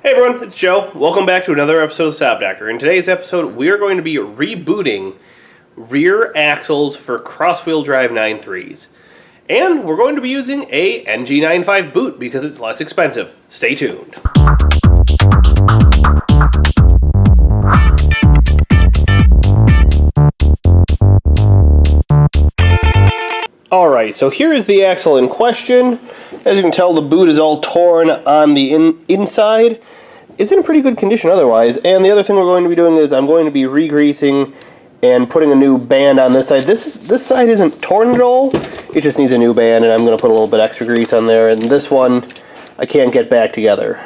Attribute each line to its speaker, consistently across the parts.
Speaker 1: Hey everyone, it's Joe. Welcome back to another episode of the Saab Doctor. In today's episode, we are going to be rebooting rear axles for cross-wheel drive 9.3s. And we're going to be using a NG95 boot because it's less expensive. Stay tuned. Alright, so here is the axle in question. As you can tell, the boot is all torn on the inside. It's in pretty good condition otherwise. And the other thing we're going to be doing is I'm going to be re-greasing and putting a new band on this side. This side isn't torn at all. It just needs a new band, and I'm going to put a little bit extra grease on there. And this one I can't get back together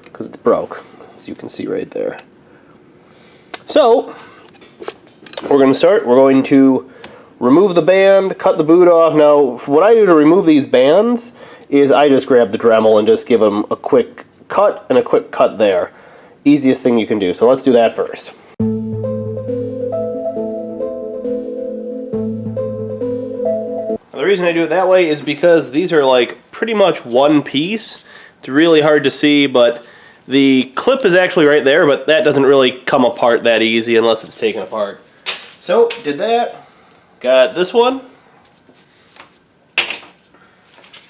Speaker 1: because it's broke, as you can see right there. So we're going to start. We're going to remove the band, cut the boot off. Now, what I do to remove these bands is I just grab the Dremel and just give them a quick cut and a quick cut there. Easiest thing you can do. So let's do that first. The reason I do it that way is because these are like pretty much one piece. It's really hard to see, but the clip is actually right there, but that doesn't really come apart that easy unless it's taken apart. So, did that. Got this one.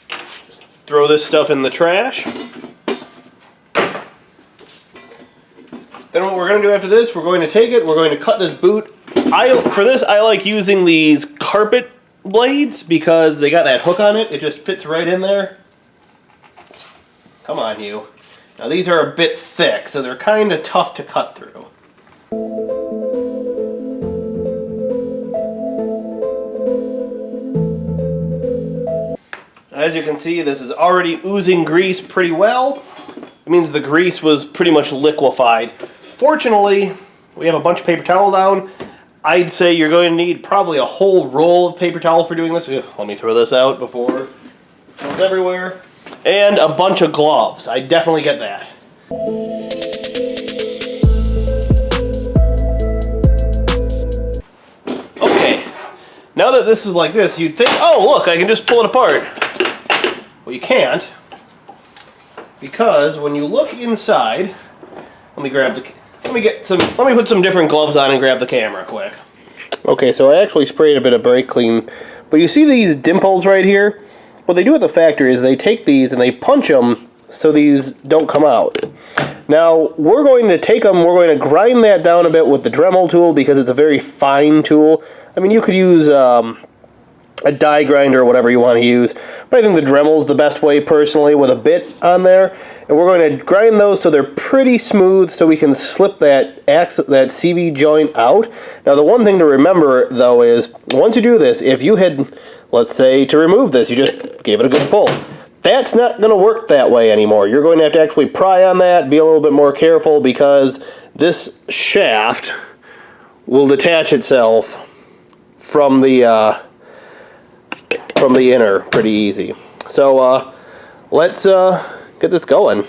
Speaker 1: Just throw this stuff in the trash. Then what we're going to do after this, we're going to take it, we're going to cut this boot. For this, I like using these carpet blades because they got that hook on it. It just fits right in there. Come on, you. Now these are a bit thick, so they're kind of tough to cut through. As you can see, this is already oozing grease pretty well. It means the grease was pretty much liquefied. Fortunately, we have a bunch of paper towel down. I'd say you're going to need probably a whole roll of paper towel for doing this. Let me throw this out before it goes everywhere. And a bunch of gloves. I definitely get that. Okay, now that this is like this, you'd think, oh look, I can just pull it apart. Well, you can't, because when you look inside, let me put some different gloves on and grab the camera quick. Okay, so I actually sprayed a bit of brake clean, but you see these dimples right here? What they do at the factory is they take these and they punch them so these don't come out. Now, we're going to take them, we're going to grind that down a bit with the Dremel tool because it's a very fine tool. I mean, you could use a die grinder or whatever you want to use, but I think the Dremel is the best way personally with a bit on there. And we're going to grind those so they're pretty smooth so we can slip that CV joint out. Now the one thing to remember though is once you do this, if you had, let's say to remove this, you just gave it a good pull. That's not going to work that way anymore. You're going to have to actually pry on that, be a little bit more careful because this shaft will detach itself from the inner pretty easy. So let's get this going.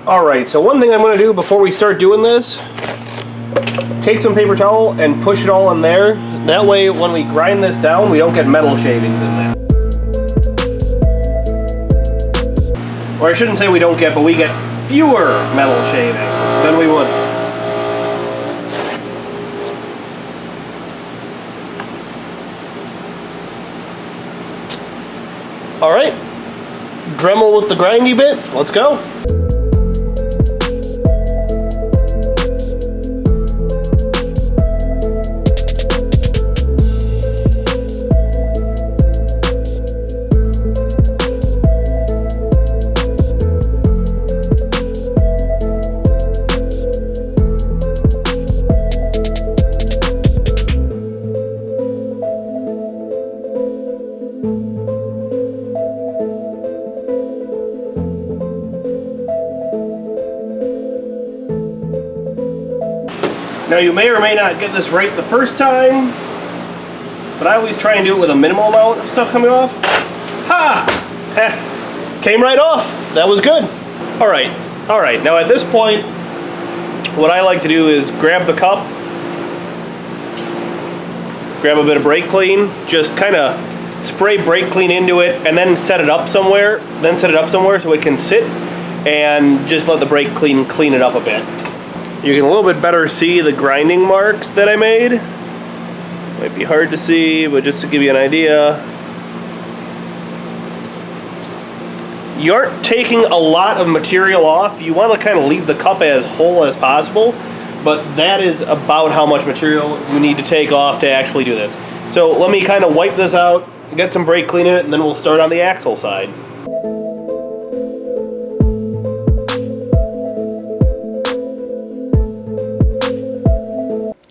Speaker 1: Alright, so one thing I'm going to do before we start doing this, take some paper towel and push it all in there. That way when we grind this down, we don't get metal shavings in there. Or I shouldn't say we don't get, but we get fewer metal shavings than we would. Alright, Dremel with the grindy bit, let's go. Now you may or may not get this right the first time, but I always try and do it with a minimal amount of stuff coming off. Ha! Came right off. That was good. Alright, now at this point, what I like to do is grab the cup, grab a bit of brake clean, just kind of spray brake clean into it, and then set it up somewhere so it can sit. and just let the brake clean it up a bit. You can a little bit better see the grinding marks that I made. Might be hard to see, but just to give you an idea. You aren't taking a lot of material off. You want to kind of leave the cup as whole as possible, but that is about how much material you need to take off to actually do this. So let me kind of wipe this out, get some brake clean in it, and then we'll start on the axle side.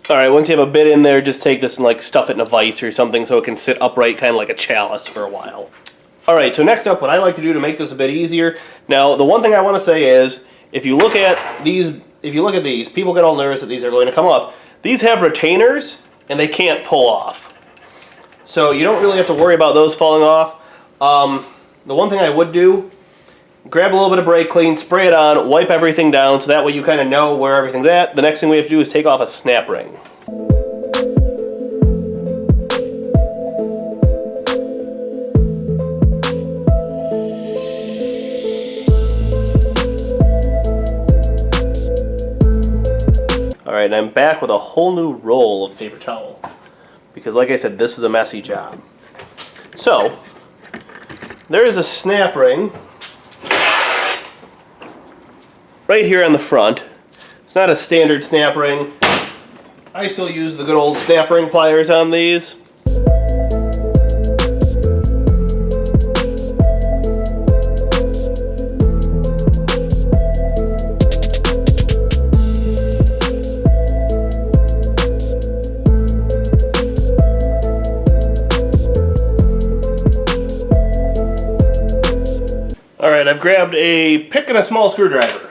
Speaker 1: Alright, once you have a bit in there, just take this and like stuff it in a vise or something so it can sit upright kind of like a chalice for a while. Alright, so next up, what I like to do to make this a bit easier. Now, the one thing I want to say is, if you look at these, people get all nervous that these are going to come off. These have retainers, and they can't pull off. So you don't really have to worry about those falling off. The one thing I would do, grab a little bit of brake clean, spray it on, wipe everything down, so that way you kind of know where everything's at. The next thing we have to do is take off a snap ring. Alright, and I'm back with a whole new roll of paper towel. Because like I said, this is a messy job. So, there is a snap ring right here on the front. It's not a standard snap ring. I still use the good old snap ring pliers on these. Alright, I've grabbed a pick and a small screwdriver.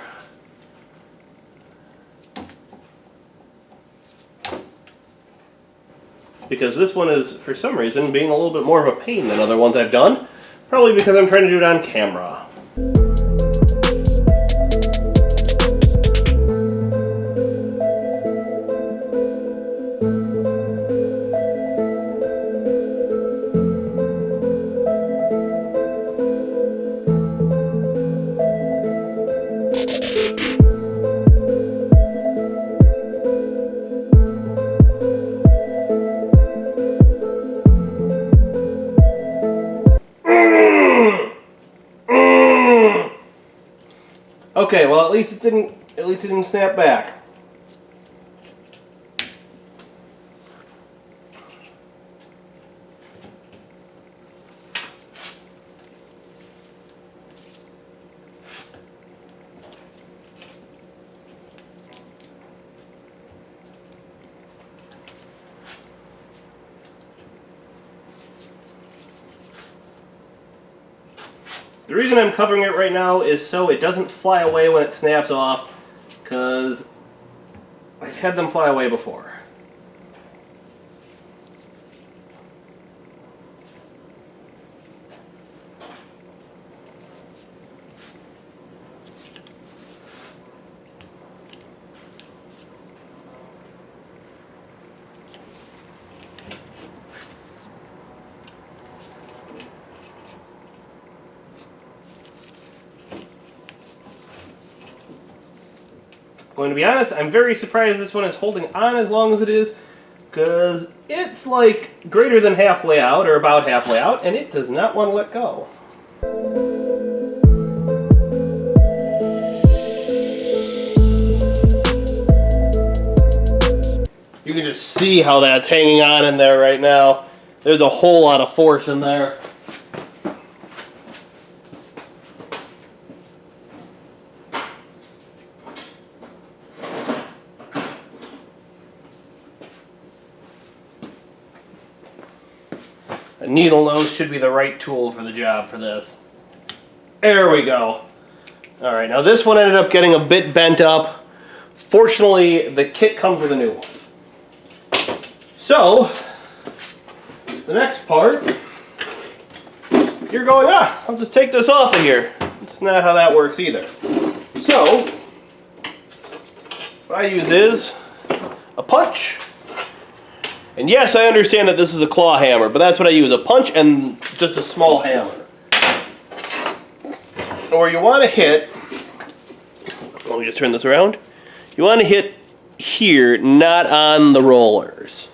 Speaker 1: Because this one is, for some reason, being a little bit more of a pain than other ones I've done. Probably because I'm trying to do it on camera. Okay, well at least it didn't snap back. The reason I'm covering it right now is so it doesn't fly away when it snaps off, because I've had them fly away before. Going to be honest, I'm very surprised this one is holding on as long as it is, because it's like greater than halfway out, or about halfway out, and it does not want to let go. You can just see how that's hanging on in there right now. There's a whole lot of force in there. A needle nose should be the right tool for the job for this. There we go. Alright, now this one ended up getting a bit bent up. Fortunately, the kit comes with a new one. So, the next part, you're going, I'll just take this off of here. It's not how that works either. So, what I use is a punch. And yes, I understand that this is a claw hammer, but that's what I use, a punch and just a small hammer. And where you want to hit, just turn this around. You want to hit here, not on the rollers.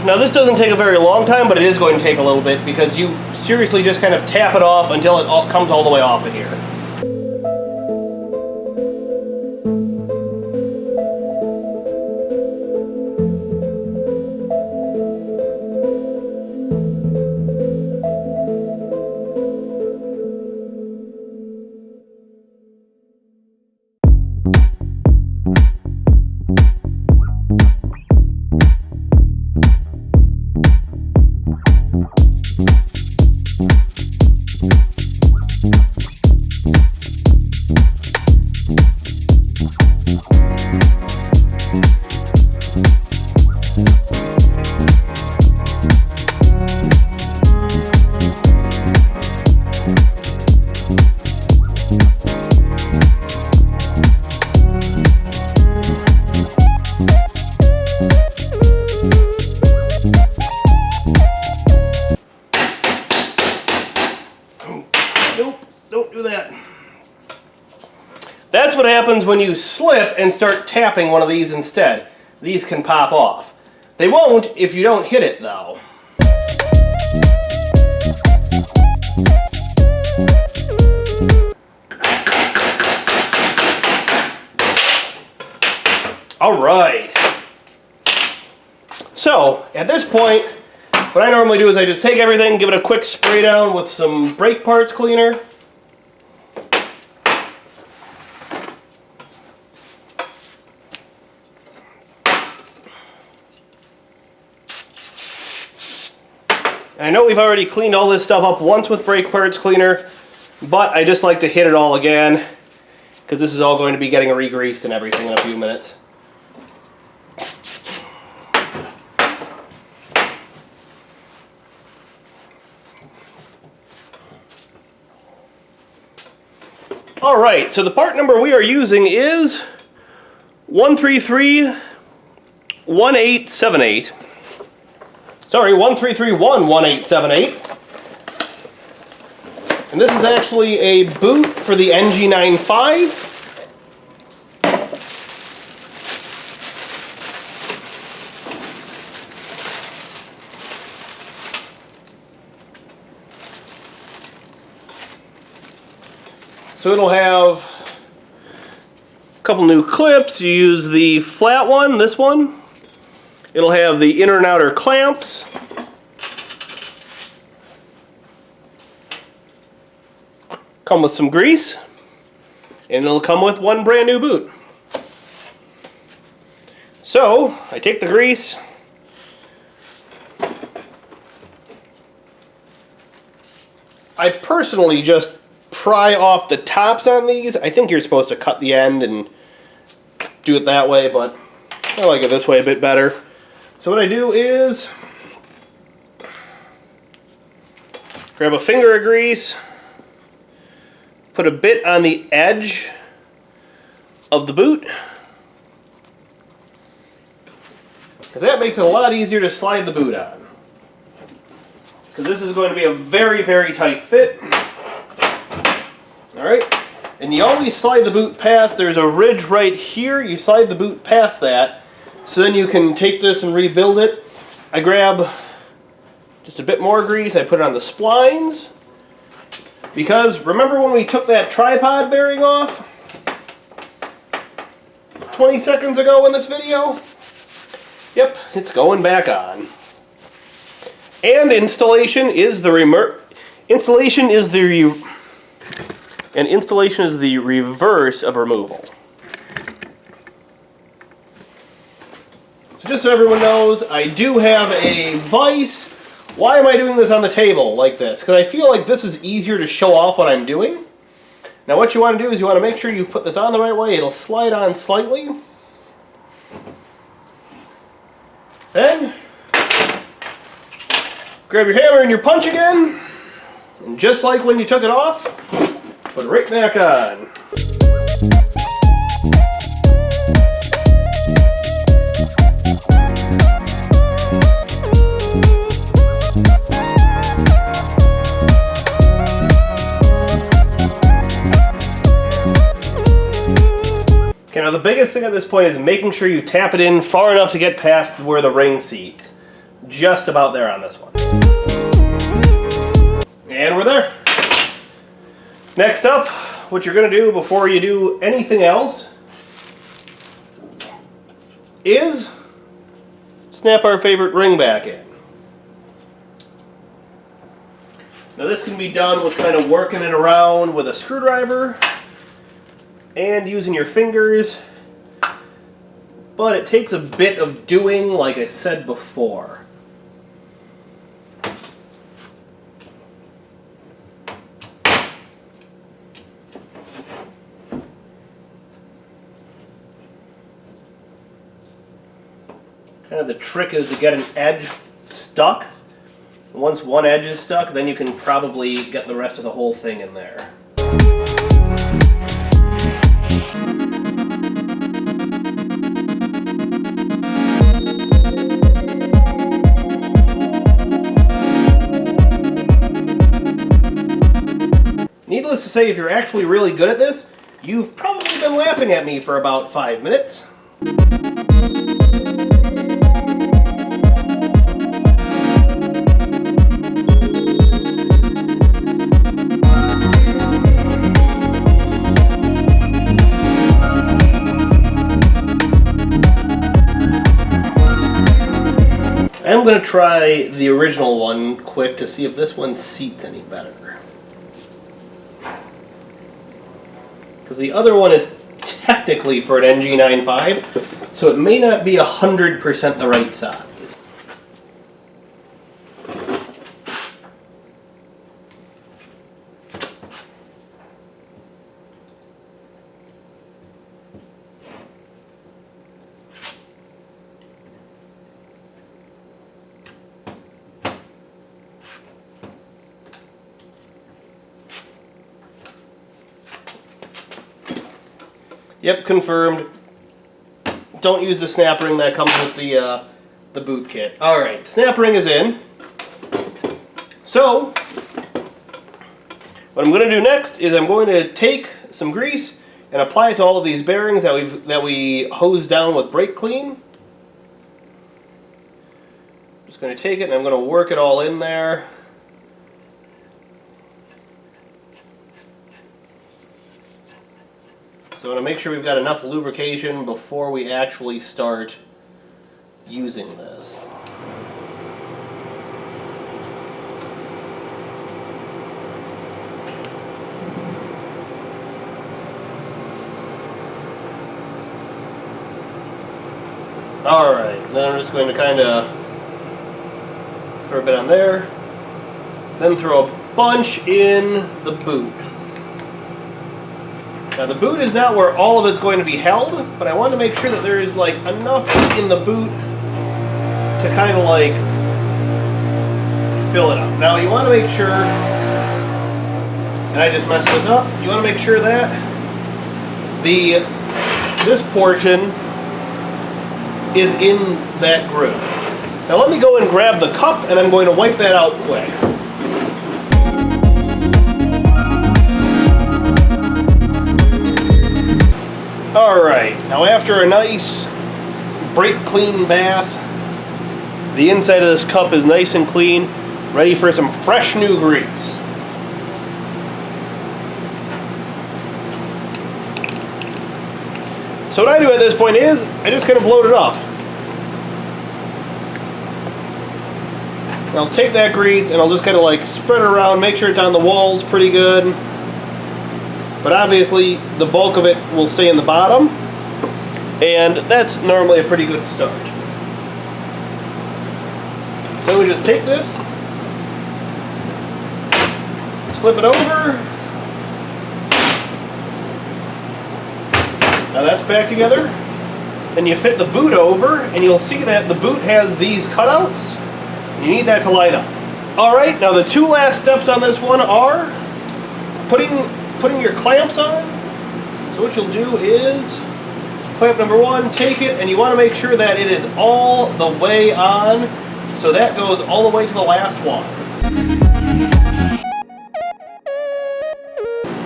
Speaker 1: Now this doesn't take a very long time, but it is going to take a little bit because you seriously just kind of tap it off until it comes all the way off of here. Don't do that. That's what happens when you slip and start tapping one of these instead. These can pop off. They won't if you don't hit it though. Alright. So, at this point, what I normally do is I just take everything, give it a quick spray down with some brake parts cleaner. I know we've already cleaned all this stuff up once with brake parts cleaner, but I just like to hit it all again because this is all going to be getting re-greased and everything in a few minutes. Alright, so the part number we are using is 1331878. Sorry, 13311878. And this is actually a boot for the NG95. So it'll have a couple new clips. You use the flat one, this one. It'll have the inner and outer clamps. Come with some grease. And it'll come with one brand new boot. So, I take the grease. I personally just pry off the tops on these. I think you're supposed to cut the end and do it that way, but I like it this way a bit better. So what I do is grab a finger of grease, put a bit on the edge of the boot, because that makes it a lot easier to slide the boot on. Because this is going to be a very, very tight fit. Alright, and you always slide the boot past, there's a ridge right here, you slide the boot past that, so then you can take this and rebuild it. I grab just a bit more grease, I put it on the splines, because remember when we took that tripod bearing off 20 seconds ago in this video? Yep, it's going back on. And installation is the reverse of removal. So just so everyone knows, I do have a vise. Why am I doing this on the table like this? Because I feel like this is easier to show off what I'm doing. Now what you want to do is you want to make sure you put this on the right way. It'll slide on slightly. Then, grab your hammer and your punch again, and just like when you took it off, put it right back on. Okay, now the biggest thing at this point is making sure you tap it in far enough to get past where the ring seats. Just about there on this one. And we're there. Next up, what you're going to do before you do anything else is snap our favorite ring back in. Now this can be done with kind of working it around with a screwdriver and using your fingers, but it takes a bit of doing, like I said before. Kind of the trick is to get an edge stuck. Once one edge is stuck, then you can probably get the rest of the whole thing in there. Needless to say, if you're actually really good at this, you've probably been laughing at me for about 5 minutes. I'm going to try the original one quick to see if this one seats any better. Because the other one is technically for an NG95, so it may not be 100% the right size. Yep, confirmed. Don't use the snap ring that comes with the boot kit. Alright, snap ring is in. So, what I'm going to do next is I'm going to take some grease and apply it to all of these bearings that we hosed down with brake clean. Just going to take it and I'm going to work it all in there. So I want to make sure we've got enough lubrication before we actually start using this. Alright, then I'm just going to kind of throw a bit on there, then throw a bunch in the boot. Now the boot is not where all of it's going to be held, but I want to make sure that there is like enough in the boot to kind of like fill it up. Now you want to make sure, and I just messed this up, you want to make sure that this portion is in that groove. Now let me go and grab the cup and I'm going to wipe that out quick. Alright, now after a nice brake clean bath, the inside of this cup is nice and clean, ready for some fresh new grease. So what I do at this point is, I just kind of load it up. And I'll take that grease and I'll just kind of like spread it around, make sure it's on the walls pretty good. But obviously the bulk of it will stay in the bottom, and that's normally a pretty good start. So we just take this, slip it over. Now that's back together. Then you fit the boot over, and you'll see that the boot has these cutouts. You need that to line up. Alright, now the two last steps on this one are putting your clamps on. So what you'll do is, clamp number one, take it, and you want to make sure that it is all the way on. So that goes all the way to the last one.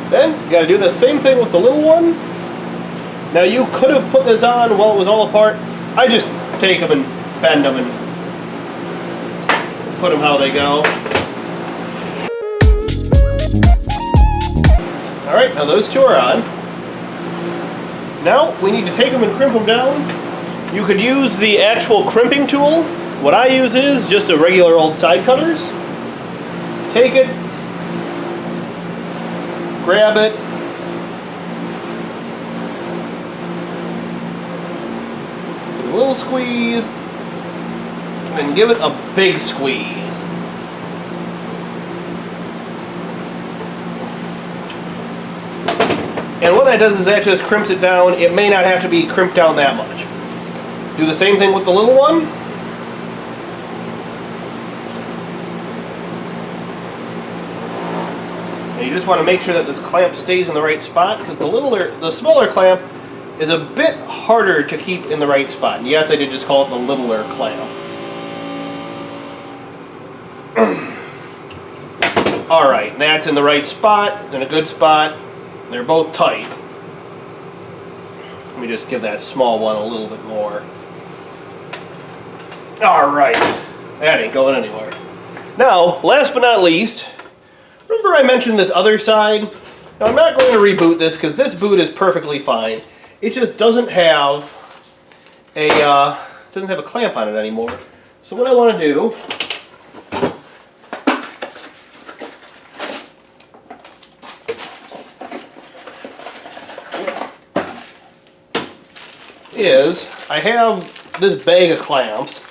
Speaker 1: Then, you got to do the same thing with the little one. Now you could have put this on while it was all apart. I just take them and bend them and put them how they go. Alright, now those two are on. Now we need to take them and crimp them down. You could use the actual crimping tool. What I use is just a regular old side cutters. Take it, grab it, give it a little squeeze, and give it a big squeeze. And what that does is that just crimps it down. It may not have to be crimped down that much. Do the same thing with the little one. And you just want to make sure that this clamp stays in the right spot, because the smaller clamp is a bit harder to keep in the right spot. And yes, I did just call it the littler clamp. Alright, that's in the right spot. It's in a good spot. They're both tight. Let me just give that small one a little bit more. Alright, that ain't going anywhere. Now, last but not least, remember I mentioned this other side? Now I'm not going to reboot this because this boot is perfectly fine. It just doesn't have a clamp on it anymore. So what I want to do is I have this bag of clamps.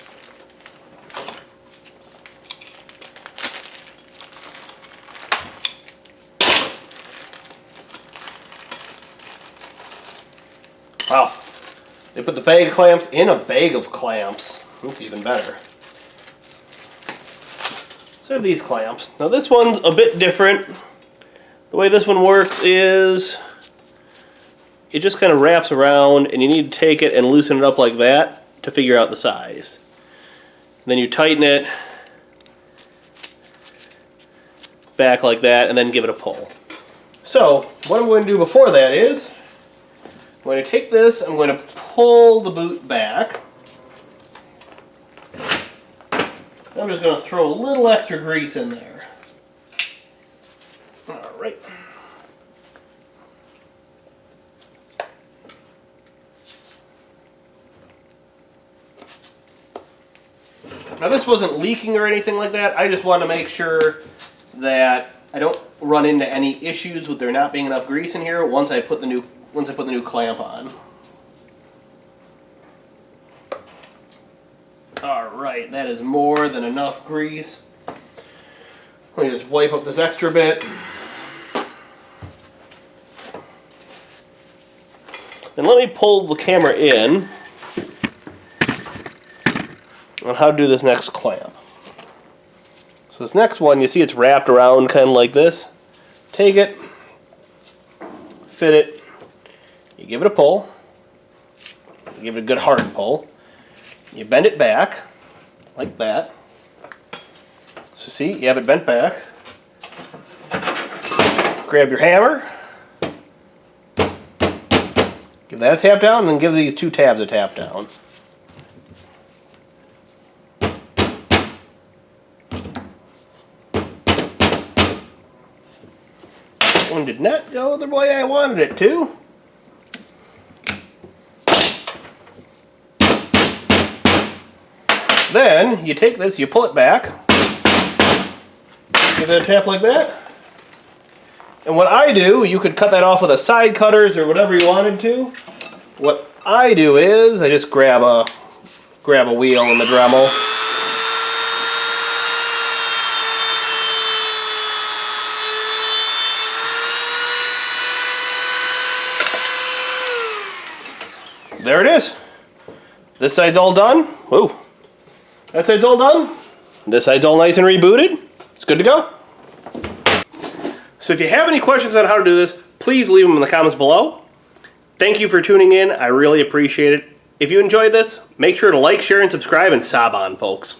Speaker 1: Wow, they put the bag of clamps in a bag of clamps. That's even better. So these clamps. Now this one's a bit different. The way this one works is it just kind of wraps around, and you need to take it and loosen it up like that to figure out the size. And then you tighten it back like that, and then give it a pull. So what I'm going to do before that is I'm going to take this, I'm going to pull the boot back. I'm just going to throw a little extra grease in there. Alright. Now this wasn't leaking or anything like that. I just want to make sure that I don't run into any issues with there not being enough grease in here once I put the new clamp on. Alright, that is more than enough grease. Let me just wipe up this extra bit. And let me pull the camera in on how to do this next clamp. So this next one, you see it's wrapped around kind of like this. Take it, fit it, you give it a pull, you give it a good hard pull, you bend it back like that. So see, you have it bent back. Grab your hammer, give that a tap down, and then give these two tabs a tap down. One did not go the way I wanted it to. Then you take this, you pull it back, give it a tap like that. And what I do, you could cut that off with a side cutters or whatever you wanted to. What I do is I just grab a wheel in the Dremel. There it is. This side's all done. Whoa. That side's all done. This side's all nice and rebooted. It's good to go. So if you have any questions on how to do this, please leave them in the comments below. Thank you for tuning in. I really appreciate it. If you enjoyed this, make sure to like, share, and subscribe, and Saab on, folks.